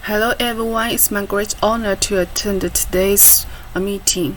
Hello everyone, it's my great honor to attend today's meeting.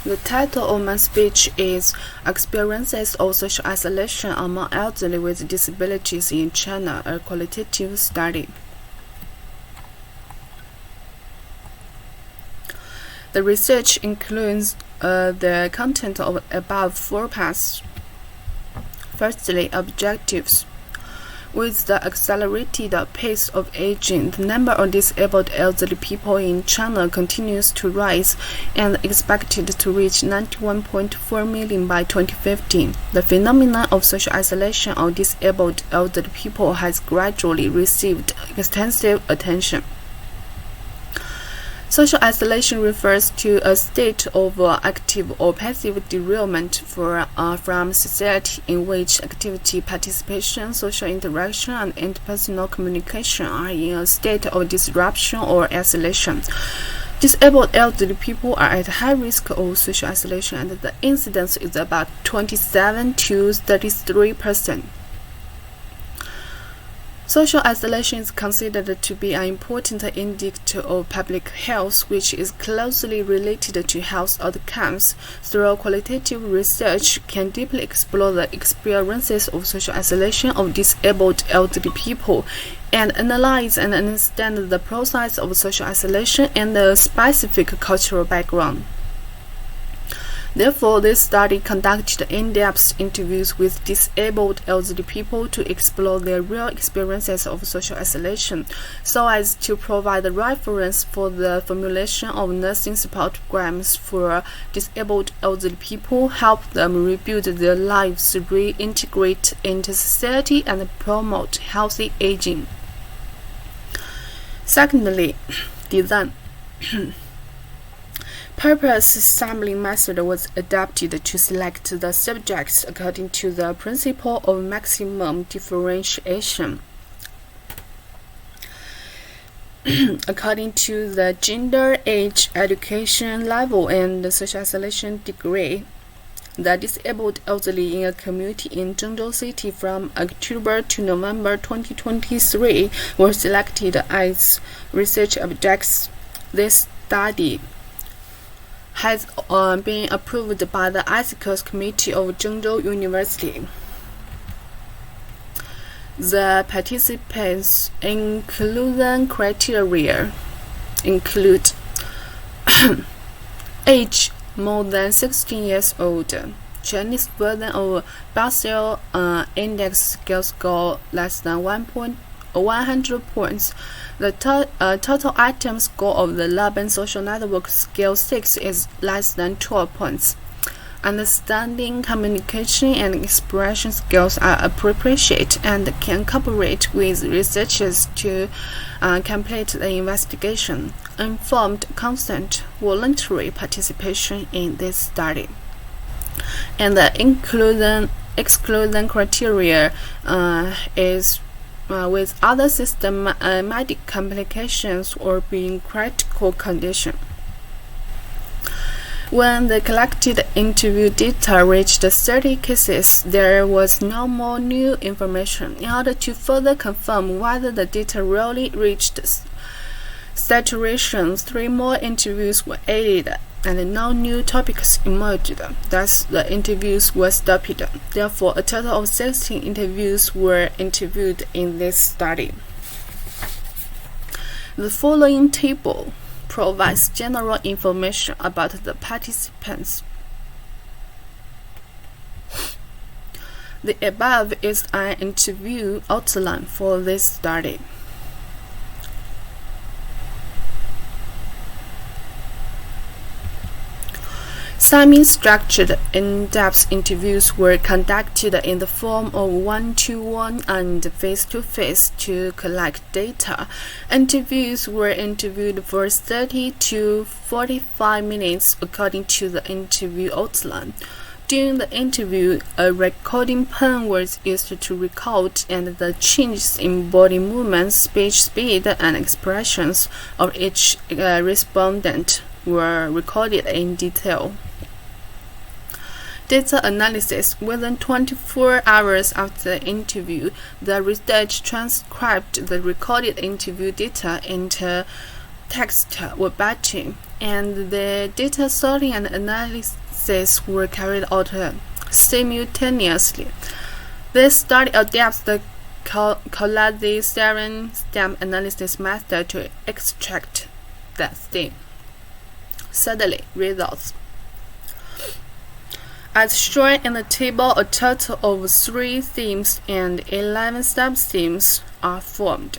The title of my speech is Experiences of Social Isolation Among Elderly with Disabilities in China, a Qualitative Study. The research includes the content of above 4 parts. Firstly, objectives. With the accelerated pace of aging, the number of disabled elderly people in China continues to rise and expected to reach 91.4 million by 2015. The phenomenon of social isolation of disabled elderly people has gradually received extensive attention. Social isolation refers to a state of active or passive derailment from society in which activity, participation, social interaction, and interpersonal communication are in a state of disruption or isolation. Disabled elderly people are at high risk of social isolation, and the incidence is about 27 to 33%. Social isolation is considered to be an important indicator of public health, which is closely related to health outcomes. Through qualitative research, can deeply explore the experiences of social isolation of disabled elderly people and analyze and understand the process of social isolation and the specific cultural background. Therefore, this study conducted in-depth interviews with disabled elderly people to explore their real experiences of social isolation, so as to provide a reference for the formulation of nursing support programs for disabled elderly people, help them rebuild their lives, reintegrate into society, and promote healthy aging. Secondly, design. Purpose sampling method was adopted to select the subjects according to the principle of maximum differentiation. According to the gender, age, education level, and social isolation degree, the disabled elderly in a community in Zhengzhou City from October to November 2023 were selected as research objects. This study has been approved by the Ethics Committee of Zhengzhou University. The participants' inclusion criteria include age more than 16 years old, Chinese version of Basel index scale score less than 100 points. The total item score of the Laban social network scale 6 is less than 12 points. Understanding, communication, and expression skills are appropriate and can cooperate with researchers to complete the investigation. Informed consent, voluntary participation in this study. And the exclusion criteria is with other systematic complications or being critical condition. When the collected interview data reached 30 cases, there was no more new information. In order to further confirm whether the data really reached saturation, 3 more interviews were added, and no new topics emerged. Thus, the interviews were stopped. Therefore, a total of 16 interviews were interviewed in this study. The following table provides general information about the participants. The above is an interview outline for this study. Semi-structured in-depth interviews were conducted in the form of one-to-one and face-to-face to collect data. Interviews were interviewed for 30 to 45 minutes according to the interview outline. During the interview, a recording pen was used to record, and the changes in body movements, speech speed, and expressions of each respondent were recorded in detail. Data analysis. Within 24 hours after the interview, the research transcribed the recorded interview data into text or batching, and the data sorting and analysis were carried out simultaneously. This study adapts the collation stem analysis method to extract the theme. Suddenly, results. As shown in the table, a total of 3 themes and 11 sub-themes are formed.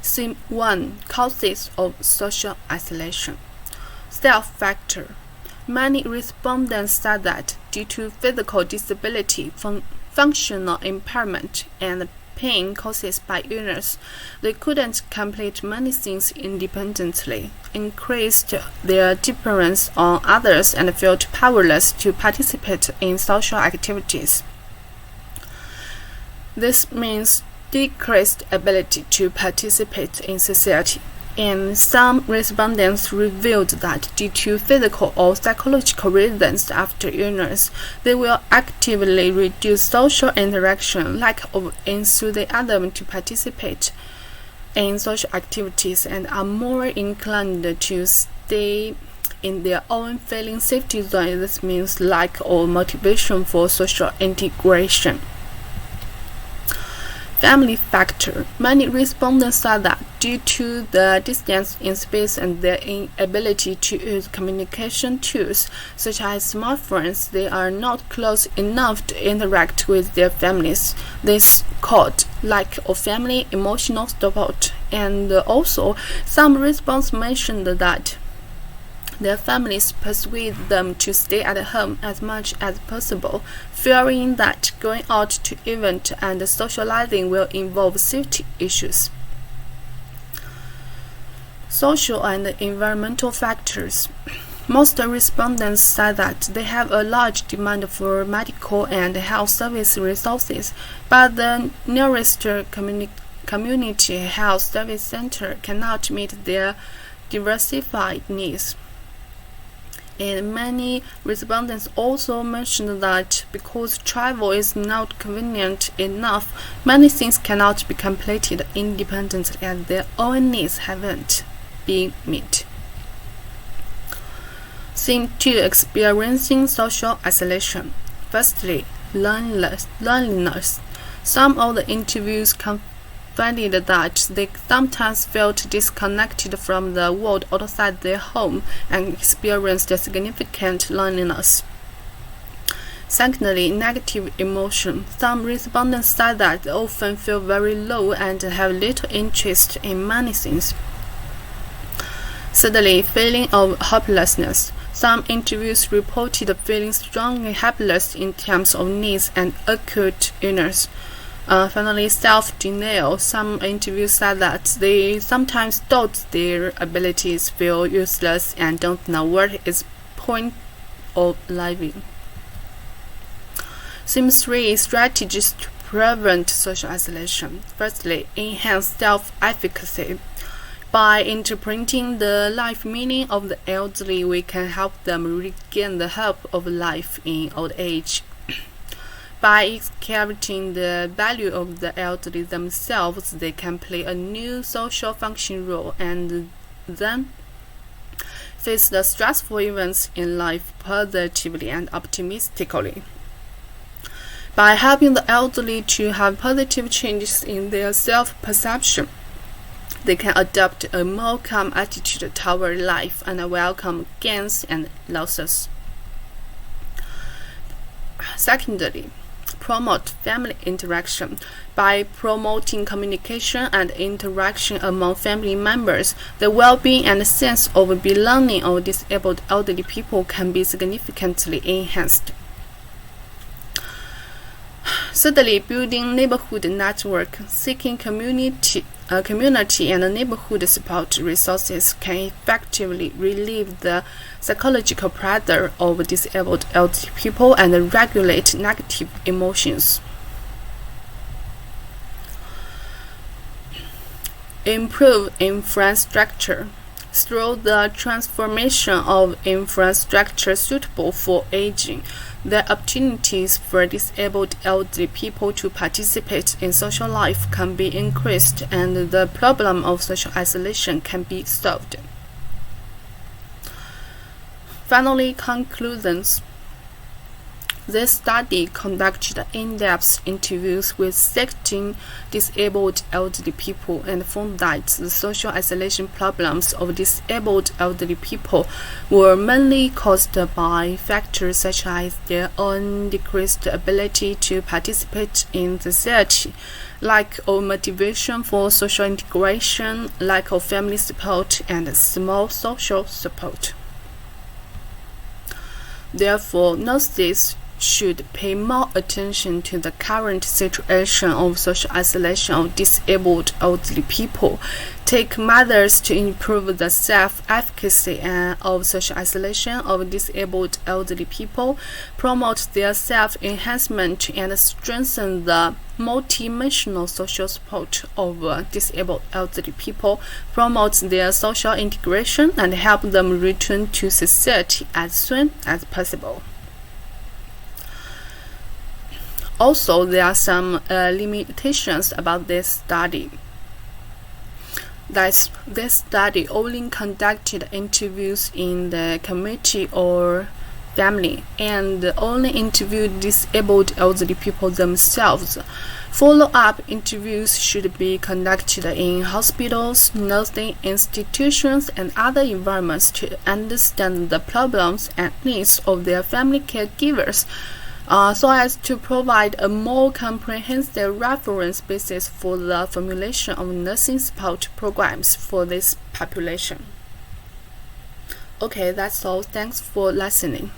Theme 1. Causes of social isolation. Self-factor. Many respondents said that due to physical disability, functional impairment, and pain caused by illness, they couldn't complete many things independently, increased their dependence on others, and felt powerless to participate in social activities. This means decreased ability to participate in society, and some respondents revealed that due to physical or psychological reasons after illness, they will actively reduce social interaction, lack of enthusiasm to participate in social activities, and are more inclined to stay in their own feeling safety zone. This means lack of motivation for social integration. Family factor. Many respondents said that due to the distance in space and their inability to use communication tools such as smartphones, they are not close enough to interact with their families. This caused lack of family emotional support, and also some respondents mentioned that their families persuade them to stay at home as much as possible, fearing that going out to events and socializing will involve safety issues. Social and environmental factors. Most respondents said that they have a large demand for medical and health service resources, but the nearest community health service center cannot meet their diversified needs. And many respondents also mentioned that because travel is not convenient enough, many things cannot be completed independently as their own needs haven't been met. Theme 2. Experiencing social isolation. Firstly, loneliness. Some of the interviews confided that they sometimes felt disconnected from the world outside their home and experienced significant loneliness. Secondly, negative emotion. Some respondents said that they often feel very low and have little interest in many things. Thirdly, feeling of hopelessness. Some interviews reported feeling strongly helpless in terms of needs and acute illness. Finally, self-denial. Some interviews said that they sometimes doubt their abilities, feel useless, and don't know what is point of living. Theme 3. Strategies to prevent social isolation. Firstly, enhance self-efficacy. By interpreting the life meaning of the elderly, we can help them regain the hope of life in old age. By excavating the value of the elderly themselves, they can play a new social function role and then face the stressful events in life positively and optimistically. By helping the elderly to have positive changes in their self-perception, they can adopt a more calm attitude toward life and welcome gains and losses. Secondly, promote family interaction. By promoting communication and interaction among family members, the well-being and sense of belonging of disabled elderly people can be significantly enhanced. Thirdly, building neighborhood network. Seeking community and neighborhood support resources can effectively relieve the psychological pressure of disabled elderly people and regulate negative emotions. Improve infrastructure. through the transformation of infrastructure suitable for aging. The opportunities for disabled elderly people to participate in social life can be increased, and the problem of social isolation can be solved. Finally, conclusions. This study conducted in-depth interviews with 16 disabled elderly people and found that the social isolation problems of disabled elderly people were mainly caused by factors such as their own decreased ability to participate in society, lack of motivation for social integration, lack of family support, and small social support. Therefore, nurses should pay more attention to the current situation of social isolation of disabled elderly people, take measures to improve the self-efficacy of social isolation of disabled elderly people, promote their self-enhancement, and strengthen the multi-dimensional social support of disabled elderly people, promote their social integration, and help them return to society as soon as possible. Also, there are some limitations about this study. That this study only conducted interviews in the community or family and only interviewed disabled elderly people themselves. Follow-up interviews should be conducted in hospitals, nursing institutions, and other environments to understand the problems and needs of their family caregivers, so as to provide a more comprehensive reference basis for the formulation of nursing support programs for this population. Okay, that's all. Thanks for listening.